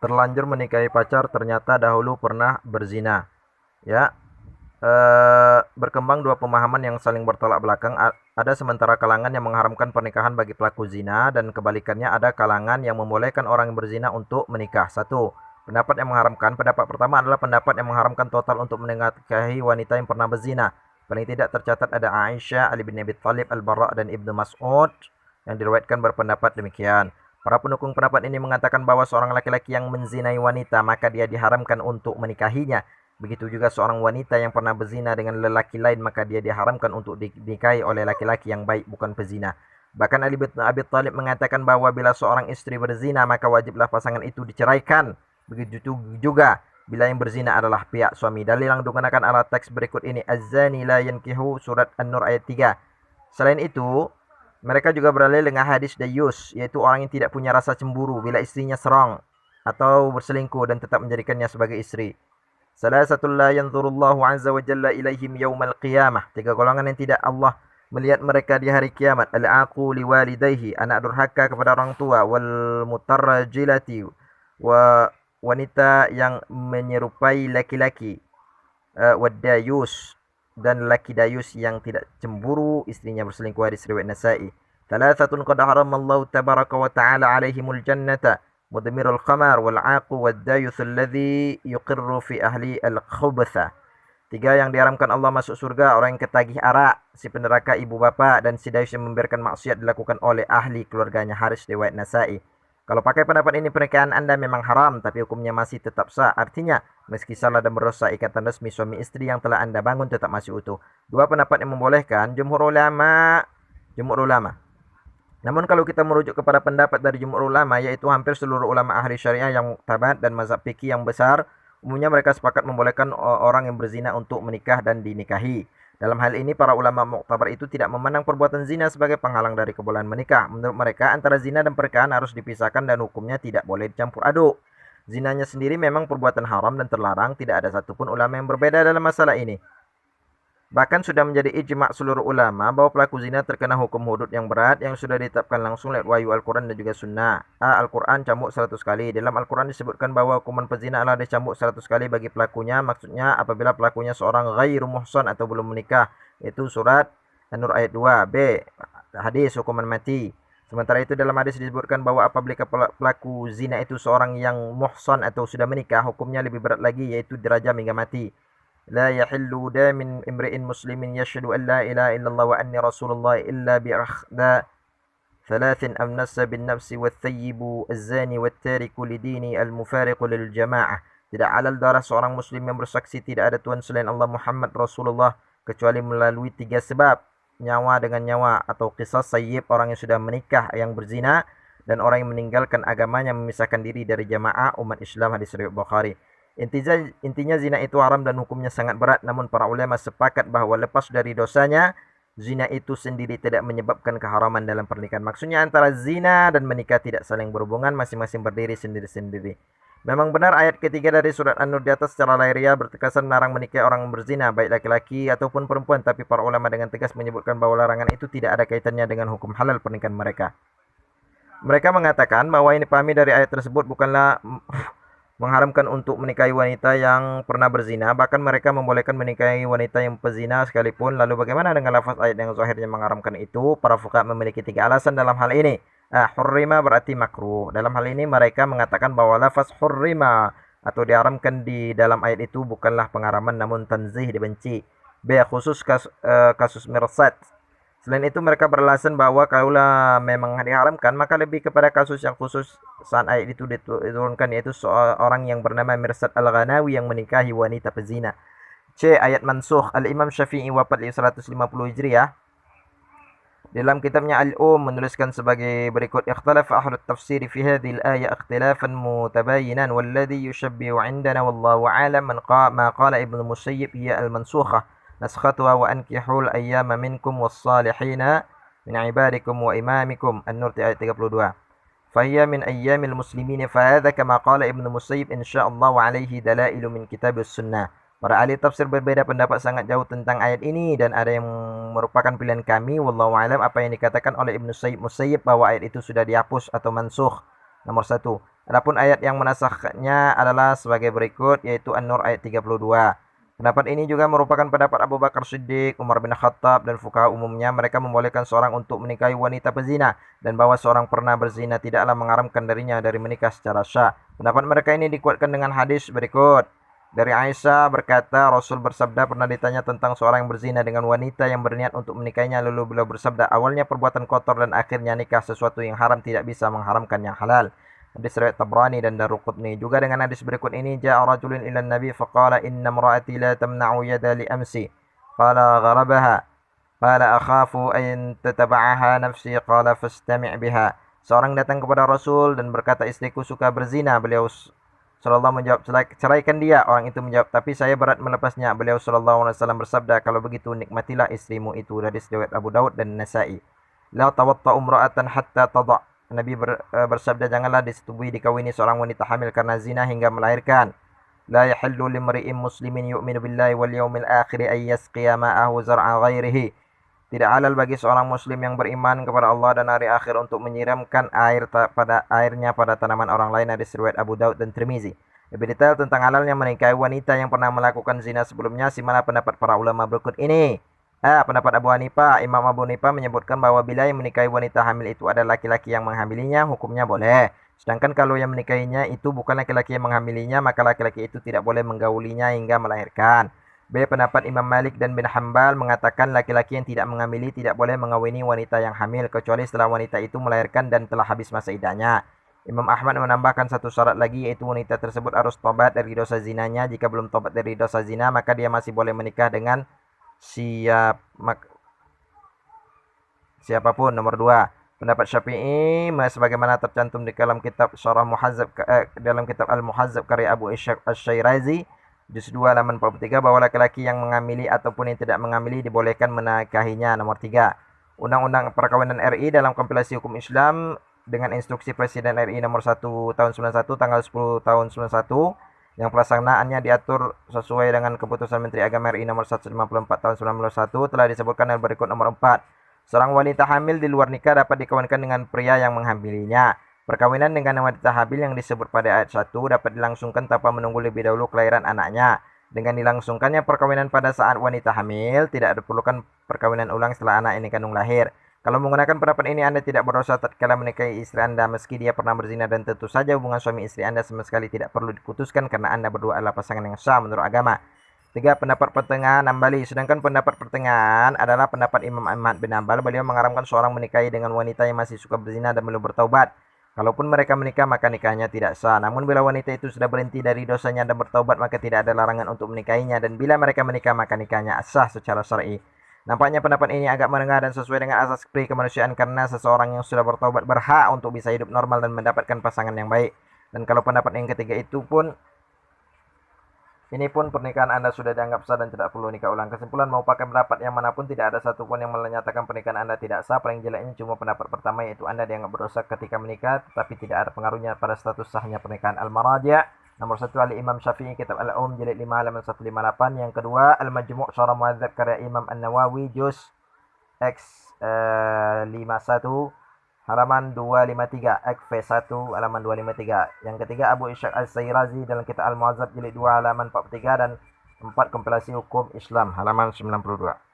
terlanjur menikahi pacar ternyata dahulu pernah berzina. Ya, berkembang dua pemahaman yang saling bertolak belakang. Ada sementara kalangan yang mengharamkan pernikahan bagi pelaku zina dan kebalikannya ada kalangan yang membolehkan orang yang berzina untuk menikah. Satu, pendapat yang mengharamkan. Pendapat pertama adalah pendapat yang mengharamkan total untuk menikahi wanita yang pernah berzina. Paling tidak tercatat ada Aisyah, Ali bin Abi Thalib, Al-Bara' dan Ibnu Mas'ud yang diriwayatkan berpendapat demikian. Para pendukung pendapat ini mengatakan bahwa seorang laki-laki yang menzinai wanita maka dia diharamkan untuk menikahinya. Begitu juga seorang wanita yang pernah berzina dengan lelaki lain maka dia diharamkan untuk dinikahi oleh laki-laki yang baik bukan pezina. Bahkan Ali bin Abi Thalib mengatakan bahwa bila seorang istri berzina maka wajiblah pasangan itu diceraikan. Begitu juga bila yang berzina adalah pihak suami. Dalil yang digunakan adalah teks berikut ini. Az-zani la yankihu surat An-Nur ayat 3. Selain itu, mereka juga beralih dengan hadis dayus, yaitu orang yang tidak punya rasa cemburu bila istrinya serong atau berselingkuh dan tetap menjadikannya sebagai istri. Salasatul la yanzurullahu azza wa jalla ilaihim yaumal qiyamah. Tiga golongan yang tidak Allah melihat mereka di hari kiamat. Al-aqu liwalidayhi, anak durhaka kepada orang tua, wal mutarrajilati, wa wanita yang menyerupai laki-laki, wadayus, dan laki dayus yang tidak cemburu istrinya berselingkuh. Hadis riwayat Nasa'i. Thalathatun qad haramallahu tabaraka wa ta'ala alaihimul jannata mudmirul khamar wal 'aqu wad dayus alladhi yuqirru fi ahli al khubatha. Tiga yang diharamkan Allah masuk surga, orang yang ketagih arak, si peneraka ibu bapa, dan si dayus yang membiarkan maksiat dilakukan oleh ahli keluarganya. Haris riwayat Nasa'i. Kalau pakai pendapat ini pernikahan Anda memang haram tapi hukumnya masih tetap sah. Artinya meski salah dan berdosa, ikatan resmi suami istri yang telah Anda bangun tetap masih utuh. Dua pendapat yang membolehkan jumhur ulama. Jumhur ulama. Namun kalau kita merujuk kepada pendapat dari jumhur ulama, yaitu hampir seluruh ulama ahli syariah yang muktabar dan mazhab fikih yang besar, umumnya mereka sepakat membolehkan orang yang berzina untuk menikah dan dinikahi. Dalam hal ini para ulama muktabar itu tidak memandang perbuatan zina sebagai penghalang dari kebolehan menikah. Menurut mereka antara zina dan pernikahan harus dipisahkan dan hukumnya tidak boleh dicampur aduk. Zinanya sendiri memang perbuatan haram dan terlarang, tidak ada satupun ulama yang berbeda dalam masalah ini. Bahkan sudah menjadi ijma' seluruh ulama bahwa pelaku zina terkena hukum hudud yang berat yang sudah ditetapkan langsung lewat wahyu Al-Quran dan juga sunnah. Al-Quran cambuk 100 kali. Dalam Al-Quran disebutkan bahwa hukuman pezina adalah dicambuk 100 kali bagi pelakunya. Maksudnya apabila pelakunya seorang ghairu muhsan atau belum menikah. Itu surat An-Nur ayat 2. B. Hadis hukuman mati. Sementara itu dalam hadis disebutkan bahwa apabila pelaku zina itu seorang yang muhsan atau sudah menikah, hukumnya lebih berat lagi yaitu dirajam hingga mati. لا يحل دم امرئ مسلم يشهد أن لا إله إلا الله وأني رسول الله إلا بإحدى ثلاث النفس بالنفس والثيب الزاني والتارك لديني المفارق للجماعة. Tidak halal darah seorang muslim yang bersaksi tidak ada Tuhan selain Allah Muhammad Rasulullah kecuali melalui tiga sebab: nyawa dengan nyawa atau qisas sayyib, orang yang sudah menikah yang berzina, dan orang yang meninggalkan agamanya memisahkan diri dari jamaah umat Islam. Hadis riwayat Bukhari. Intinya zina itu haram dan hukumnya sangat berat. Namun para ulama sepakat bahwa lepas dari dosanya, zina itu sendiri tidak menyebabkan keharaman dalam pernikahan. Maksudnya antara zina dan menikah tidak saling berhubungan, masing-masing berdiri sendiri-sendiri. Memang benar ayat ketiga dari surat An-Nur di atas secara lahiriah berkesan melarang menikahi orang berzina, baik laki-laki ataupun perempuan. Tapi para ulama dengan tegas menyebutkan bahwa larangan itu tidak ada kaitannya dengan hukum halal pernikahan mereka. Mereka mengatakan bahwa ini dipahami dari ayat tersebut bukanlah mengharamkan untuk menikahi wanita yang pernah berzina, bahkan mereka membolehkan menikahi wanita yang pezina sekalipun. Lalu bagaimana dengan lafaz ayat yang zahirnya mengharamkan itu? Para fuqaha memiliki tiga alasan dalam hal ini. Hurrima berarti makruh. Dalam hal ini mereka mengatakan bahwa lafaz hurrima atau diharamkan di dalam ayat itu bukanlah pengharaman namun tanzih, dibenci. B. Khusus kasus mirsad. Selain itu mereka beralasan bahwa kaulah memang diharamkan maka lebih kepada kasus yang khusus saat ayat itu diturunkan, yaitu seorang yang bernama Mirsad Al-Ghanawi yang menikahi wanita pezina. C. Ayat mansukh. Al-Imam Syafi'i wafat di 150 Hijriah. Dalam kitabnya menuliskan sebagai berikut: ikhtalafa ahlut tafsir fi hadhihi al-ayah ikhtilafan mutabayinan walladhi yushabbihu 'indana wallahu a'lam ma qala Ibnu Musayyib hiya al-mansukhah naskhatuha wa ankihul ayyama minkum was-salihina min ibadikum wa imamikum. An-Nur ayat 32. Fahiya min ayyamil muslimin fa hadza kama qala Ibnu Musayyib insyaallah wa alaihi dalailu min kitabus sunnah. Para ahli tafsir berbeda pendapat sangat jauh tentang ayat ini dan ada yang merupakan pilihan kami wallahu alam apa yang dikatakan oleh Ibnu Musayyib bahwa ayat itu sudah dihapus atau mansukh. Nomor 1. Adapun ayat yang menasakhnya adalah sebagai berikut, yaitu An-Nur ayat 32. Pendapat ini juga merupakan pendapat Abu Bakar Siddiq, Umar bin Khattab, dan fuqaha umumnya. Mereka membolehkan seorang untuk menikahi wanita pezina, dan bahwa seorang pernah berzina tidaklah mengharamkan darinya dari menikah secara sah. Pendapat mereka ini dikuatkan dengan hadis berikut. Dari Aisyah berkata, Rasul bersabda pernah ditanya tentang seorang yang berzina dengan wanita yang berniat untuk menikahinya, lalu beliau bersabda, awalnya perbuatan kotor dan akhirnya nikah. Sesuatu yang haram tidak bisa mengharamkan yang halal. Hadis riwayat Tabrani dan Daruqutni. Juga dengan hadis berikut ini, ja'a rajulun ila Nabi faqala inna imra'ati la tamna'u yada li amsi. Qala gharabaha. Qala akhafu an tataba'aha nafsi. Qala fastami' biha. Seorang datang kepada Rasul dan berkata, istriku suka berzina. Beliau Sallallahu menjawab, ceraikan dia. Orang itu menjawab, tapi saya berat melepasnya. Beliau Sallallahu Alaihi Wasallam bersabda, kalau begitu nikmatilah istrimu itu. Hadis riwayat Abu Daud dan Nasa'i. La tawatta'u imra'atan hatta tada'. Nabi bersabda, janganlah disetubui dikawini seorang wanita hamil karena zina hingga melahirkan. La yahillu limri'in muslimin yu'minu billahi wal yawmil akhir ay yasqiya ma'ahu zar'a ghairihi. Tidak halal bagi seorang muslim yang beriman kepada Allah dan hari akhir untuk menyiramkan airnya pada tanaman orang lain. Hadis riwayat Abu Daud dan Tirmizi. Lebih detail tentang halalnya menikahi wanita yang pernah melakukan zina sebelumnya, simaklah pendapat para ulama berikut ini. Pendapat Abu Hanifah. Imam Abu Hanifah menyebutkan bahwa bila yang menikahi wanita hamil itu adalah laki-laki yang menghamilinya, hukumnya boleh. Sedangkan kalau yang menikahinya itu bukan laki-laki yang menghamilinya, maka laki-laki itu tidak boleh menggaulinya hingga melahirkan. B. Pendapat Imam Malik dan bin Hambal mengatakan laki-laki yang tidak menghamili tidak boleh mengawini wanita yang hamil, kecuali setelah wanita itu melahirkan dan telah habis masa iddahnya. Imam Ahmad menambahkan satu syarat lagi, yaitu wanita tersebut harus tobat dari dosa zinanya. Jika belum tobat dari dosa zina, maka dia masih boleh menikah dengan siapapun. Nomor 2, pendapat Syafi'i sebagaimana tercantum di dalam kitab Syarah Muhazzab dalam kitab Al-Muhazzab karya Abu Ishaq Asy-Syairazi juz 2 halaman 43, bahwa laki-laki yang mengamili ataupun yang tidak mengamili dibolehkan menikahinya. Nomor 3, Undang-Undang Perkawinan RI dalam kompilasi hukum Islam dengan instruksi Presiden RI nomor 1 tahun 91 tanggal 10 tahun 91 yang pelaksanaannya diatur sesuai dengan keputusan Menteri Agama RI nomor 154 tahun 91 telah disebutkan yang berikut. Nomor 4, seorang wanita hamil di luar nikah dapat dikawinkan dengan pria yang menghamilinya. Perkawinan dengan wanita hamil yang disebut pada ayat 1 dapat dilangsungkan tanpa menunggu lebih dahulu kelahiran anaknya. Dengan dilangsungkannya perkawinan pada saat wanita hamil, tidak diperlukan perkawinan ulang setelah anak ini kandung lahir. Kalau menggunakan pendapat ini, Anda tidak berdosa tatkala menikahi istri Anda meski dia pernah berzina, dan tentu saja hubungan suami istri Anda sama sekali tidak perlu diputuskan karena Anda berdua adalah pasangan yang sah menurut agama. 3. Pendapat pertengahan Hambali. Sedangkan pendapat pertengahan adalah pendapat Imam Ahmad bin Hanbal. Beliau mengharamkan seorang menikahi dengan wanita yang masih suka berzina dan belum bertaubat. Kalaupun mereka menikah, maka nikahnya tidak sah. Namun bila wanita itu sudah berhenti dari dosanya dan bertaubat, maka tidak ada larangan untuk menikahinya. Dan bila mereka menikah, maka nikahnya sah secara syar'i. Nampaknya pendapat ini agak menengah dan sesuai dengan asas pri kemanusiaan, karena seseorang yang sudah bertaubat berhak untuk bisa hidup normal dan mendapatkan pasangan yang baik. Dan kalau pendapat yang ketiga itu pun, ini pun pernikahan Anda sudah dianggap sah dan tidak perlu nikah ulang. Kesimpulan, mau pakai pendapat yang manapun, tidak ada satupun yang menyatakan pernikahan Anda tidak sah. Paling jeleknya cuma pendapat pertama, yaitu Anda dianggap berdosa ketika menikah, tetapi tidak ada pengaruhnya pada status sahnya pernikahan. Al-Maraji' nomor 1 Al-Imam Syafi'i, kitab Al-Um jilid 5 halaman 158. Yang kedua Al-Majmu' Syarah Muhadzab karya Imam An-Nawawi juz X 51 halaman 253, XV1 halaman 253. Yang ketiga Abu Ishaq Al-Syairazi dalam kitab Al-Muhadzab jilid 2 halaman 43 dan 4 kompilasi hukum Islam halaman 92.